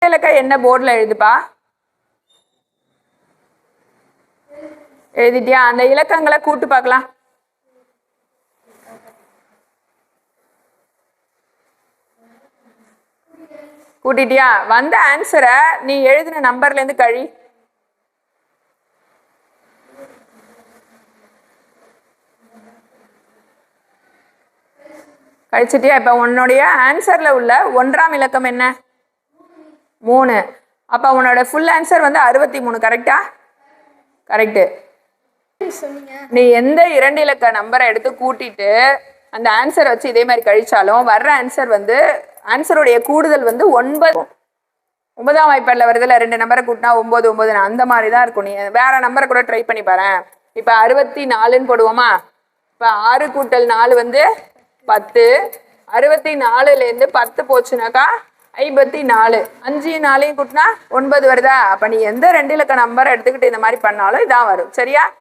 இலக்கம் என்ன போர்டில் எழுதுப்பா? எழுதிட்டியா? அந்த இலக்கங்களை கூட்டு பார்க்கலாம். கூட்டிட்டியா? வந்த ஆன்சரை நீ எழுதின நம்பர்ல இருந்து கழி. கழிச்சிட்டியா? இப்ப உன்னுடைய ஆன்சர்ல உள்ள 1ஆம் இலக்கம் என்ன? 3. அப்ப உன்னோட ஃபுல் ஆன்சர் வந்து 63. கரெக்டா? கரெக்ட். நீ எந்த 2 இலக்க நம்பரை எடுத்து கூட்டிட்டு அந்த ஆன்சர் வச்சு இதே மாதிரி கழிச்சாலும் வர்ற ஆன்சர் வந்து ஆன்சருடைய கூடுதல் வந்து 9. 9ஆம் வாய்ப்பாடில் வருதுல 2 நம்பரை கூட்டினா 9 9 அந்த மாதிரி தான் இருக்கும். நீ வேற நம்பரை கூட ட்ரை பண்ணி பாரு. இப்போ 64ன்னு போடுவோமா? இப்போ 6 கூட்டல் 4 வந்து 10. 64லேருந்து 10 போச்சுனாக்கா 54. 5 4 கூட்டினா 9 வருதா? அப்போ நீ எந்த 2 இலக்க நம்பரை எடுத்துக்கிட்டு இந்த மாதிரி பண்ணாலும் இதான் வரும். சரியா?